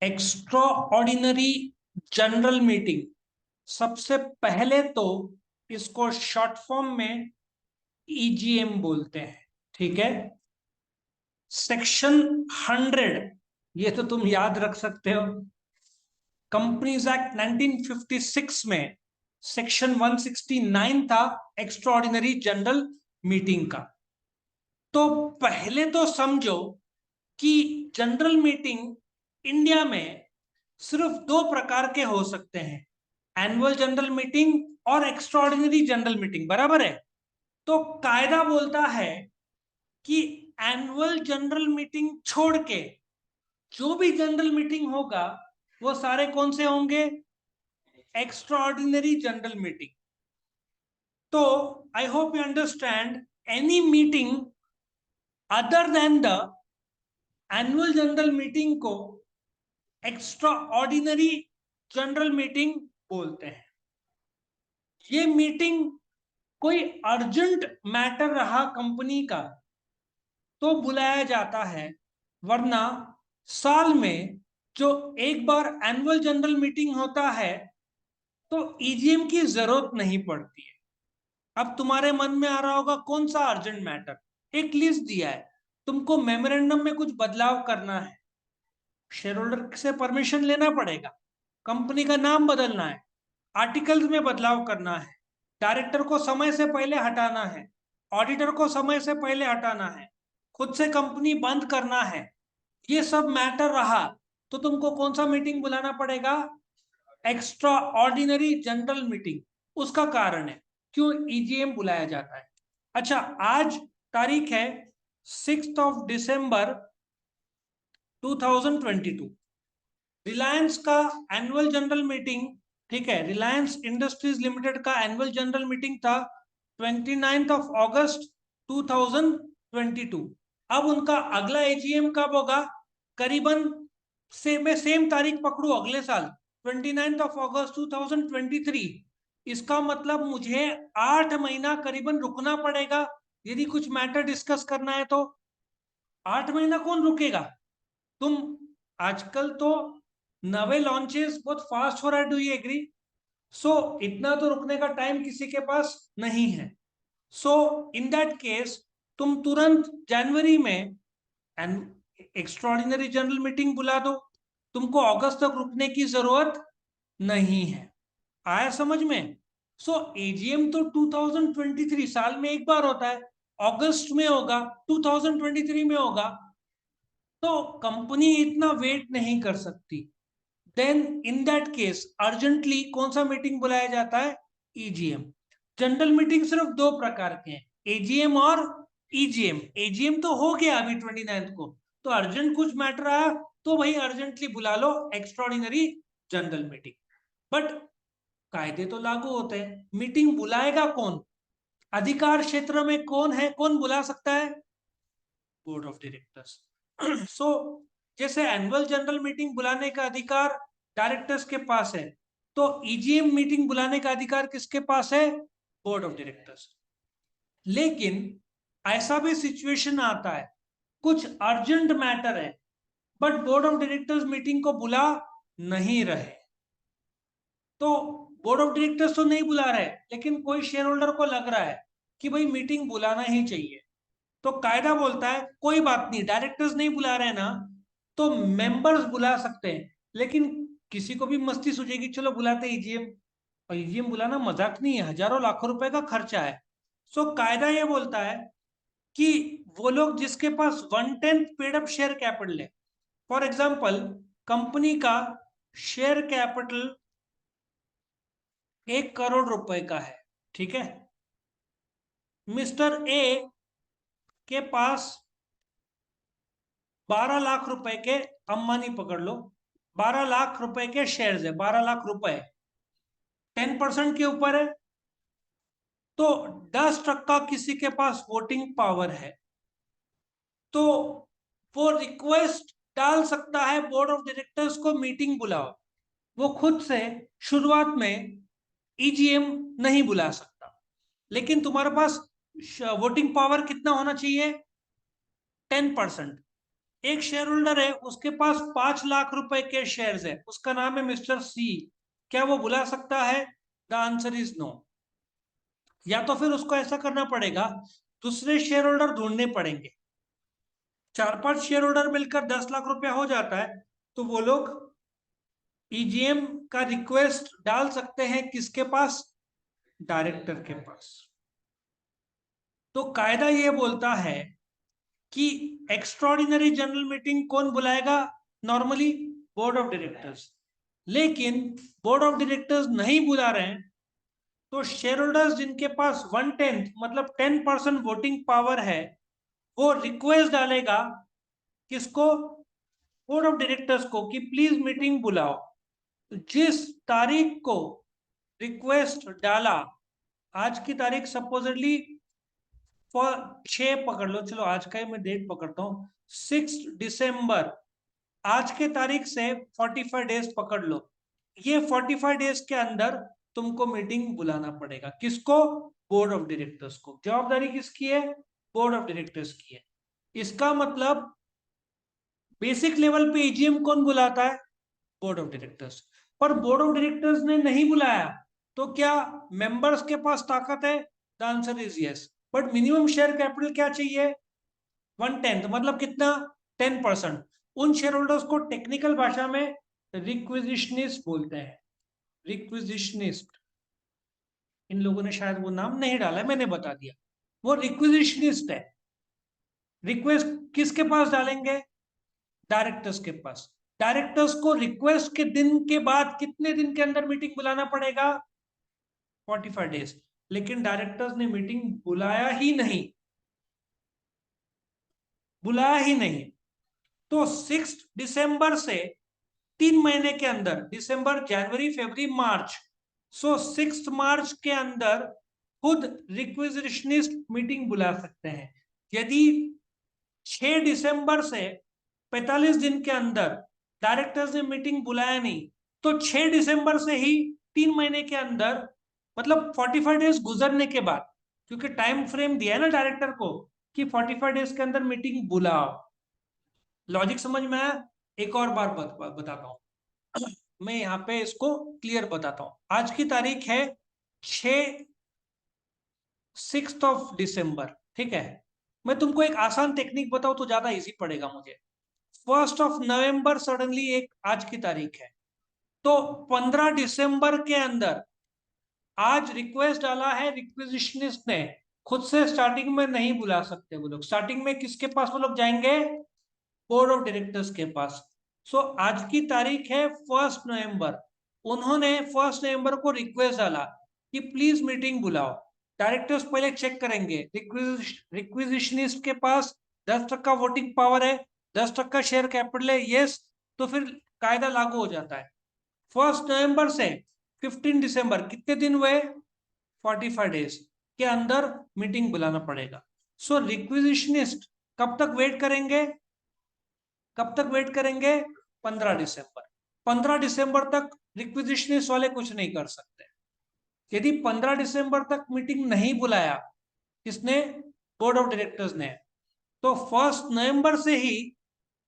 Extra ordinary general meeting, सबसे पहले तो इसको शॉर्ट फॉर्म में ईजीएम बोलते हैं। ठीक है। सेक्शन 100, ये तो तुम याद रख सकते हो, कंपनीज एक्ट 1956 में सेक्शन 169 था एक्स्ट्रा ऑर्डिनरी जनरल मीटिंग का। तो पहले तो समझो कि जनरल मीटिंग इंडिया में सिर्फ दो प्रकार के हो सकते हैं, एनुअल जनरल मीटिंग और एक्स्ट्रा ऑर्डिनरी जनरल मीटिंग। बराबर है। तो कायदा बोलता है कि एनुअल जनरल मीटिंग छोड़ के जो भी जनरल मीटिंग होगा वो सारे कौन से होंगे? Extra ordinary general meeting. तो I hope you understand, any meeting other than the annual general meeting को एक्स्ट्रा ऑर्डिनरी जनरल मीटिंग बोलते हैं। ये मीटिंग कोई अर्जेंट मैटर रहा कंपनी का तो बुलाया जाता है, वरना साल में जो एक बार एनुअल जनरल मीटिंग होता है तो ईजीएम की जरूरत नहीं पड़ती है। अब तुम्हारे मन में आ रहा होगा कौन सा अर्जेंट मैटर? एक लिस्ट दिया है, तुमको मेमोरेंडम में कुछ बदलाव करना है, शेयर होल्डर से परमिशन लेना पड़ेगा, कंपनी का नाम बदलना है, आर्टिकल्स में बदलाव करना है, डायरेक्टर को समय से पहले हटाना है, ऑडिटर को समय से पहले हटाना है, खुद से कंपनी बंद करना है, ये सब मैटर रहा तो तुमको कौन सा मीटिंग बुलाना पड़ेगा? Extra ordinary general meeting. उसका कारण है क्यों ईजीएम बुलाया जाता है। अच्छा, आज तारीख है 6 दिसंबर 2022। रिलायंस का एनुअल जनरल मीटिंग, ठीक है, रिलायंस इंडस्ट्रीज लिमिटेड का एनुअल जनरल मीटिंग था 29 अगस्त 2022। अब उनका अगला एजीएम कब होगा? करीबन से मैं सेम तारीख पकड़ू, अगले साल 29 अगस्त 2023। इसका मतलब मुझे 8 महीना करीबन रुकना पड़ेगा यदि कुछ मैटर डिस्कस करना है तो। 8 महीना कौन रुकेगा? तुम आजकल तो नवे लॉन्चेस बहुत फास्ट हो रहा है, डू यू एग्री? सो इतना तो रुकने का टाइम किसी के पास नहीं है। सो इन दैट केस तुम तुरंत जनवरी में एक्स्ट्रॉर्डिनरी जनरल मीटिंग बुला दो, तुमको अगस्त तक रुकने की जरूरत नहीं है। आया समझ में? सो एजीएम तो 2023 साल में एक बार होता है, अगस्त में होगा, 2023 में होगा, तो कंपनी इतना वेट नहीं कर सकती। Then in that case urgently कौन सा मीटिंग बुलाया जाता है? ईजीएम। जनरल मीटिंग सिर्फ दो प्रकार के हैं, एजीएम और ईजीएम। एजीएम तो हो गया अभी 29 को, तो अर्जेंट कुछ मैटर आया तो वही अर्जेंटली बुला लो एक्स्ट्रॉर्डिनरी जनरल मीटिंग। बट कायदे तो लागू होते हैं। मीटिंग बुलाएगा कौन? अधिकार क्षेत्र में कौन है, कौन बुला सकता है? Board of directors. सो जैसे एनुअल जनरल मीटिंग बुलाने का अधिकार डायरेक्टर्स के पास है, तो ईजीएम मीटिंग बुलाने का अधिकार किसके पास है? Board of directors. लेकिन ऐसा भी सिचुएशन आता है, कुछ अर्जेंट मैटर है but board of directors meeting को बुला नहीं रहे। तो बोर्ड ऑफ डायरेक्टर्स तो नहीं बुला रहे, लेकिन कोई शेयर होल्डर को लग रहा है कि भाई मीटिंग बुलाना ही चाहिए, तो कायदा बोलता है कोई बात नहीं, डायरेक्टर्स नहीं बुला रहे ना तो मेंबर्स बुला सकते हैं। लेकिन किसी को भी मस्ती सूझेगी, चलो बुलाते ईजीएम, और ईजीएम बुलाना मजाक नहीं है, हजारों लाखों रुपए का खर्चा है। सो कायदा ये बोलता है कि वो लोग जिसके पास 1/10 पेड अप शेयर कैपिटल है, फॉर एग्जाम्पल कंपनी का शेयर कैपिटल 1 करोड़ रुपए का है, ठीक है, मिस्टर ए के पास 12 लाख रुपए के, अंबानी पकड़ लो, 12 लाख रुपए के शेयर्स है, 12 लाख रुपए 10% के ऊपर है, तो 10% किसी के पास वोटिंग पावर है, तो वो रिक्वेस्ट डाल सकता है बोर्ड ऑफ डायरेक्टर्स को मीटिंग बुलाओ। वो खुद से शुरुआत में ईजीएम नहीं बुला सकता, लेकिन तुम्हारे पास वोटिंग पावर कितना होना चाहिए? 10%। एक शेयर होल्डर है, उसके पास 5 लाख रुपए के शेयर्स है, उसका नाम है मिस्टर सी, क्या वो बुला सकता है? The answer is no. या तो फिर उसको ऐसा करना पड़ेगा, दूसरे शेयर होल्डर ढूंढने पड़ेंगे। 4-5 शेयर होल्डर मिलकर 10 लाख रुपया हो जाता है, तो वो लोग ईजीएम का रिक्वेस्ट डाल सकते हैं किसके पास? डायरेक्टर के पास। तो कायदा ये बोलता है कि एक्स्ट्रॉर्डिनरी जनरल मीटिंग कौन बुलाएगा? Normally board of directors. लेकिन बोर्ड ऑफ डायरेक्टर्स नहीं बुला रहे हैं, तो शेयर होल्डर्स जिनके पास 1/10 मतलब 10% वोटिंग पावर है, वो रिक्वेस्ट डालेगा किसको? बोर्ड ऑफ डायरेक्टर्स को, कि प्लीज मीटिंग बुलाओ। तो जिस तारीख को रिक्वेस्ट डाला, आज की तारीख सपोजली 6 पकड़ लो, चलो आज का ही मैं डेट पकड़ता हूँ, 6 दिसंबर। आज के तारीख से 45 डेज पकड़ लो। ये 45 डेज के अंदर तुमको मीटिंग बुलाना पड़ेगा। किसको? बोर्ड ऑफ डायरेक्टर्स को। जवाबदारी किसकी है? बोर्ड ऑफ डायरेक्टर्स की है। इसका मतलब बेसिक लेवल पे ईजीएम कौन बुलाता है? Board of directors. पर बोर्ड ऑफ डायरेक्टर्स ने नहीं बुलाया, तो क्या मेंबर्स के पास ताकत है? The answer is yes. But minimum share capital क्या चाहिए? 1/10 मतलब कितना? 10%। उन शेयर होल्डर्स को टेक्निकल भाषा में रिक्विजिशनिस्ट बोलते हैं। रिक्विजिशनिस्ट, इन लोगों ने शायद वो नाम नहीं डाला है, मैंने बता दिया, वो रिक्विजिशनिस्ट है। रिक्वेस्ट किसके पास डालेंगे? डायरेक्टर्स के पास। डायरेक्टर्स को रिक्वेस्ट के दिन के बाद कितने दिन के अंदर मीटिंग बुलाना पड़ेगा? 45 डेज। लेकिन डायरेक्टर्स ने मीटिंग बुलाया ही नहीं, बुलाया ही नहीं। तो 6 दिसंबर से 3 महीने के अंदर, दिसंबर, जनवरी, फरवरी, मार्च, 6 मार्च के अंदर खुद रिक्विजिशनिस्ट मीटिंग बुला सकते हैं। यदि 6 दिसंबर से 45 दिन के अंदर डायरेक्टर्स ने मीटिंग बुलाया नहीं, तो 6 दिसंबर से ही 3 महीने के अंदर, मतलब 45 डेज गुजरने के बाद, क्योंकि टाइम फ्रेम दिया है ना डायरेक्टर को कि 45 डेज के अंदर मीटिंग बुलाओ। लॉजिक समझ में आया? एक और बार बताता हूं, मैं यहाँ पे इसको क्लियर बताता हूं। आज की तारीख है 6 6 दिसंबर, ठीक है। मैं तुमको एक आसान टेक्निक बताऊं तो ज्यादा इजी पड़ेगा मुझे। 1 नवंबर सडनली एक आज की तारीख है, तो 15 दिसंबर के अंदर आज रिक्वेस्ट डाला है रिक्वेजिशनिस्ट ने, खुद से स्टार्टिंग में नहीं बुला सकते वो लोग। स्टार्टिंग में किसके पास वो लोग जाएंगे? बोर्ड ऑफ डायरेक्टर्स के पास। सो आज की तारीख है 1 नवंबर। उन्होंने 1 नवंबर को रिक्वेस्ट डाला कि प्लीज मीटिंग बुलाओ। डायरेक्टर्स पहले चेक करेंगे रिक्विजिशनिस्ट के पास 10% वोटिंग पावर है, 10% शेयर कैपिटल है, यस, तो फिर कायदा लागू हो जाता है। 1 नवंबर से 15 दिसंबर कितने दिन हुए? 45 डेज के अंदर मीटिंग बुलाना पड़ेगा। सो रिक्विजिशनिस्ट कब तक वेट करेंगे? कब तक वेट करेंगे? 15 दिसंबर। 15 दिसंबर तक रिक्विजिशनिस्ट वाले कुछ नहीं कर सकते। यदि 15 दिसंबर तक मीटिंग नहीं बुलाया किसने? बोर्ड ऑफ डायरेक्टर्स ने, तो 1 नवंबर से ही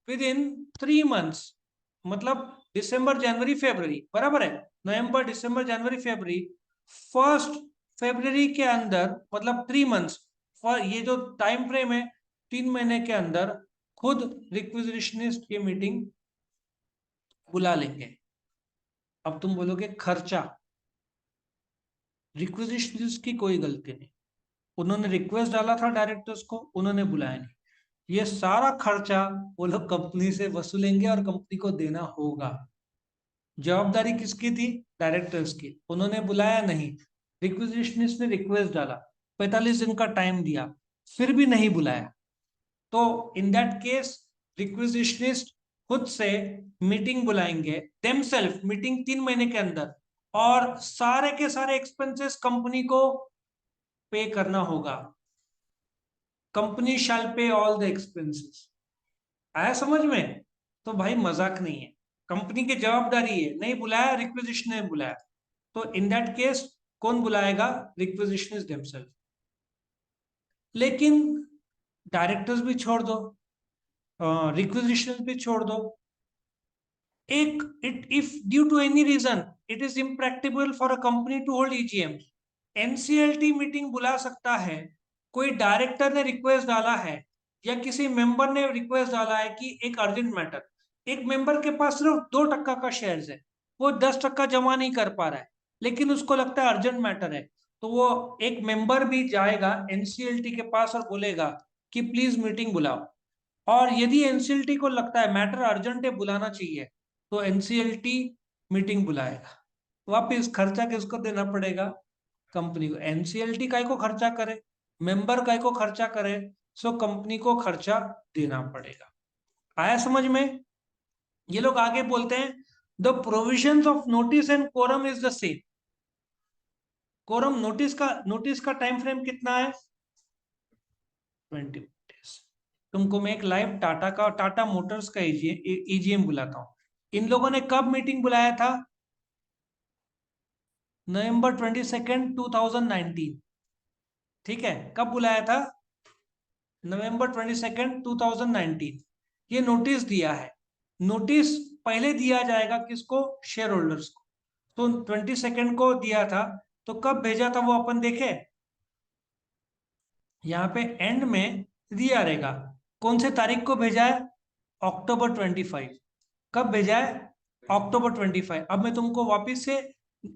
विद इन 3 मंथ्स, मतलब दिसंबर, जनवरी, फरवरी, बराबर है, नवंबर, दिसंबर, जनवरी, फरवरी, 1 फरवरी के अंदर, मतलब 3 मंथ्स, ये जो टाइम फ्रेम है 3 महीने के अंदर खुद रिक्विजिशनिस्ट की मीटिंग बुला लेंगे। अब तुम बोलोगे खर्चा, रिक्विजिशनिस्ट की कोई गलती नहीं, उन्होंने रिक्वेस्ट डाला था डायरेक्टर्स को, उन्होंने बुलाया नहीं। ये सारा खर्चा वो लोग कंपनी से वसूलेंगे और कंपनी को देना होगा। जवाबदारी किसकी थी? डायरेक्टर्स की। उन्होंने बुलाया नहीं, रिक्विजिशनिस्ट ने रिक्वेस्ट डाला, 45 दिन का टाइम दिया, फिर भी नहीं बुलाया, तो इन दैट केस रिक्विजिशनिस्ट खुद से मीटिंग बुलाएंगे, देमसेल्फ मीटिंग 3 महीने के अंदर, और सारे के सारे एक्सपेंसेस कंपनी को पे करना होगा। कंपनी शैल पे ऑल द एक्सपेंसेस। आया समझ में? तो भाई मजाक नहीं है, कंपनी की जवाबदारी है। नहीं बुलाया, रिक्विजिशन ने बुलाया, तो इन दैट केस कौन बुलाएगा? रिक्विजिशनिस्ट देमसेल्फ। लेकिन डायरेक्टर्स भी छोड़ दो, रिक्विजिशन पे छोड़ दो। एक it if due to any reason it is impracticable for a company to hold EGM, NCLT meeting बुला सकता है। कोई डायरेक्टर ने रिक्वेस्ट डाला है या किसी मेंबर ने रिक्वेस्ट डाला है कि एक अर्जेंट मैटर, एक मेंबर के पास सिर्फ 2% का शेयर्स है, वो 10% जमा नहीं कर पा रहा है, लेकिन उसको लगता है अर्जेंट मैटर है, तो वो एक मेंबर भी जाएगा एनसीएलटी के पास और बोलेगा कि प्लीज मीटिंग बुलाओ। और यदि एनसीएलटी को लगता है मैटर अर्जेंट है, बुलाना चाहिए, तो एनसीएलटी मीटिंग बुलाएगा। वापिस खर्चा किसको देना पड़ेगा? कंपनी को। एनसीएलटी काय को खर्चा करे, मेंबर काय को खर्चा करे, सो कंपनी को खर्चा देना पड़ेगा। आया समझ में? ये लोग आगे बोलते हैं the provisions of notice and quorum is the same. Quorum notice का टाइम फ्रेम कितना है? 20 डेज। तुमको मैं एक लाइव टाटा मोटर्स का ईजीएम बुलाता हूँ। इन लोगों ने कब मीटिंग बुलाया था? नवंबर 22, 2019। ठीक है, कब बुलाया था? नवंबर 22, 2019। ये नोटिस दिया है। नोटिस पहले दिया जाएगा किसको? शेयर होल्डर्स को। तो 22 को दिया था, तो कब भेजा था वो अपन देखे। यहाँ पे एंड में दिया रहेगा कौन से तारीख को भेजा है। अक्टूबर 25। कब भेजा है? अक्टूबर 25। अब मैं तुमको वापिस से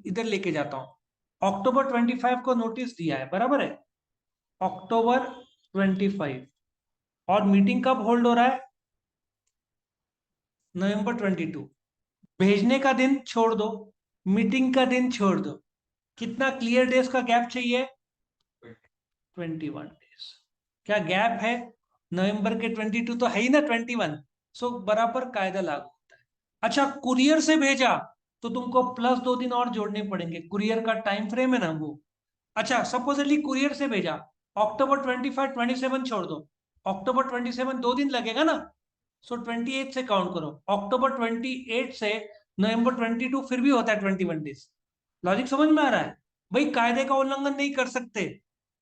इधर लेके जाता हूं। अक्टूबर 25 को नोटिस दिया है, बराबर है? अक्टूबर 25। और मीटिंग कब होल्ड हो रहा है? नवंबर 22। भेजने का दिन छोड़ दो, मीटिंग का दिन छोड़ दो, कितना क्लियर डेज का गैप चाहिए? 21 डेज। क्या गैप है? नवंबर के 22 तो है ही ना 21। सो बराबर कायदा लागू होता है। अच्छा, कुरियर से भेजा तो तुमको प्लस 2 दिन और जोड़ने पड़ेंगे, कुरियर का टाइम फ्रेम है ना वो। अच्छा, सपोजली कुरियर से भेजा, अक्टूबर 25 27 छोड़ दो, अक्टूबर 27 2 दिन लगेगा ना, सो 28 से काउंट करो। अक्टूबर 28 से नवंबर 22 फिर भी होता है 21 डेज। लॉजिक समझ में आ रहा है? भाई कायदे का उल्लंघन नहीं कर सकते,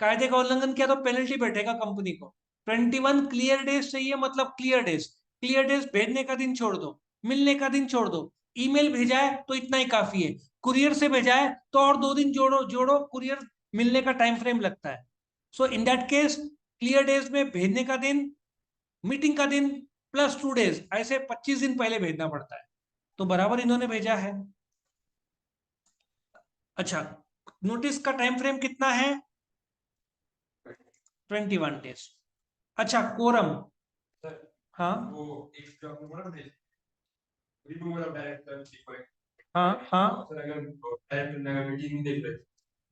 कायदे का उल्लंघन किया तो पेनल्टी बैठेगा कंपनी को। 21 क्लियर डेज चाहिए, मतलब क्लियर डेज। क्लियर डेज भेजने का दिन छोड़ दो, मिलने का दिन छोड़ दो। ईमेल भेजा है तो इतना ही काफी है, कुरियर से भेजा है तो और 2 दिन जोड़ो जोड़ो, कुरियर मिलने का टाइम फ्रेम लगता है। So in that case clear days में भेजने का दिन, मीटिंग का दिन प्लस 2 डेज, ऐसे 25 दिन पहले भेजना पड़ता है। तो बराबर इन्होंने भेजा है। अच्छा, नोटिस का टाइम फ्रेम कितना है? 21 डेज। अच्छा, कोरम। हाँ हाँ हाँ।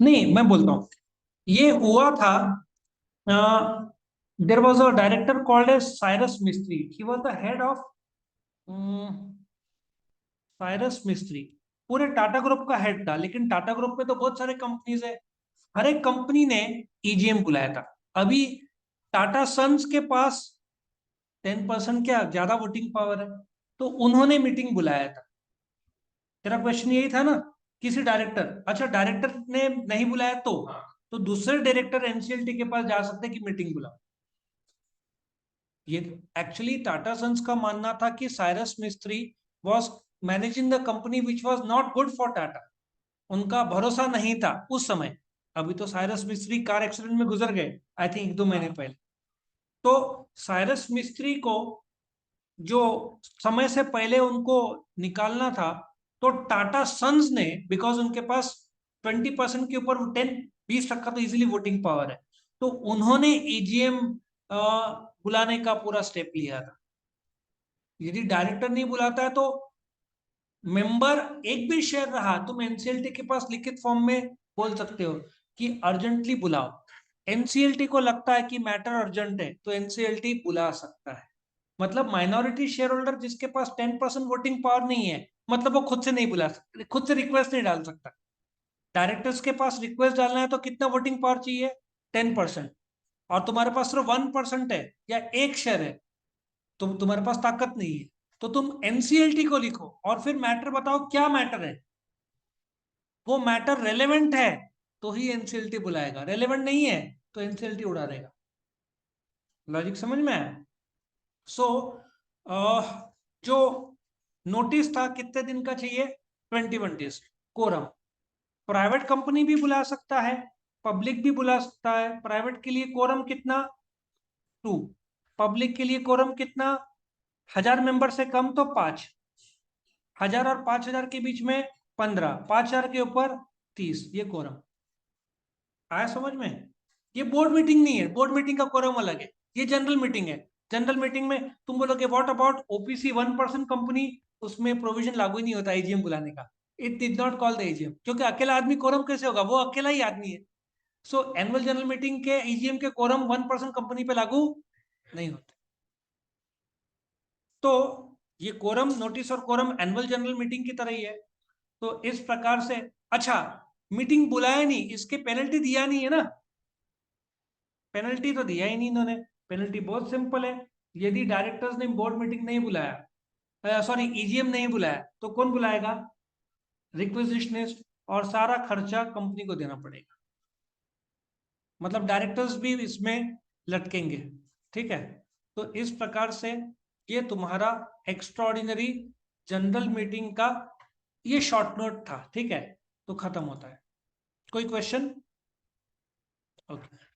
नहीं, मैं बोलता हूँ, ये हुआ था। There was a director called as Cyrus Mistry, he was the head of Cyrus Mistry. पूरे टाटा ग्रुप का हेड था, लेकिन टाटा ग्रुप में तो बहुत सारे कंपनीज है, हर एक कंपनी ने ईजीएम बुलाया था। अभी टाटा सन्स के पास 10% क्या ज्यादा वोटिंग पावर है, तो उन्होंने मीटिंग बुलाया था। तेरा क्वेश्चन यही था ना, किसी डायरेक्टर, अच्छा डायरेक्टर ने नहीं बुलाया तो दूसरे डायरेक्टर एनसीएलटी के पास जा सकते कि मीटिंग बुलाओ। ये एक्चुअली टाटा सन्स का मानना था कि साइरस मिस्त्री was managing the company which was not good for Tata. उनका भरोसा नहीं था उस समय। अभी तो साइरस मिस्त्री कार एक्सीडेंट में गुजर गए, आई थिंक 1-2 महीने पहले। तो साइरस मिस्त्री को जो समय से पहले उनको निकालना था, तो टाटा सन्स ने, बिकॉज उनके पास 20% के ऊपर 10-20% तो इजीली वोटिंग पावर है, तो उन्होंने ईजीएम बुलाने का पूरा स्टेप लिया था। यदि डायरेक्टर नहीं बुलाता है तो मेंबर एक भी शेयर रहा, तुम एनसीएलटी के पास लिखित फॉर्म में बोल सकते हो कि अर्जेंटली बुलाओ। एनसीएलटी को लगता है कि मैटर अर्जेंट है तो एनसीएलटी बुला सकता है। मतलब माइनॉरिटी शेयर होल्डर जिसके पास 10% वोटिंग पावर नहीं है, मतलब वो खुद से नहीं बुला सकता, खुद से रिक्वेस्ट नहीं डाल सकता। डायरेक्टर्स के पास रिक्वेस्ट डालना है तो कितना वोटिंग पावर चाहिए? 10%। और तुम्हारे पास सिर्फ 1% है या एक शेयर है, तुम्हारे पास ताकत नहीं है, तो तुम एनसीएलटी को लिखो और फिर मैटर बताओ क्या मैटर है। वो मैटर रेलेवेंट है तो ही एनसीएलटी बुलाएगा, रेलेवेंट नहीं है तो एनसीएलटी उड़ा देगा। लॉजिक समझ में आया? सो जो नोटिस था कितने दिन का चाहिए, 21 डेज। कोरम प्राइवेट कंपनी भी बुला सकता है, पब्लिक भी बुला सकता है। प्राइवेट के लिए कोरम कितना, 2। पब्लिक के लिए कोरम कितना, 1000 मेंबर से कम तो 5, 1000 और 5000 के बीच में 15, 5000 के ऊपर 30, ये कोरम आया समझ में। ये बोर्ड मीटिंग नहीं है, बोर्ड मीटिंग का कोरम अलग है, ये जनरल मीटिंग है। जनरल मीटिंग में तुम बोलोगे व्हाट अबाउट ओपीसी 1% कंपनी, उसमें प्रोविजन लागू ही नहीं होता एजीएम बुलाने का। It did not call the AGM, क्योंकि अकेला आदमी कोरम कैसे होगा, वो अकेला ही आदमी है। सो एनुअल जनरल मीटिंग के ईजीएम के कोरम 1% कंपनी पे लागू नहीं होते। तो ये कोरम नोटिस और कोरम एनुअल जनरल मीटिंग की तरह ही है। तो इस प्रकार से, अच्छा मीटिंग बुलाया नहीं, इसके पेनल्टी दिया नहीं है ना, पेनल्टी तो दिया ही नहीं इन्होंने। पेनल्टी बहुत सिंपल है, यदि डायरेक्टर्स ने बोर्ड मीटिंग नहीं बुलाया, सॉरी ईजीएम नहीं बुलाया, तो कौन बुलाएगा, रिक्विजिशनिस्ट, और सारा खर्चा कंपनी को देना पड़ेगा। मतलब डायरेक्टर्स भी इसमें लटकेंगे, ठीक है। तो इस प्रकार से ये तुम्हारा एक्स्ट्राऑर्डिनरी जनरल मीटिंग का ये शॉर्ट नोट था, ठीक है। तो खत्म होता है। कोई क्वेश्चन? ओके।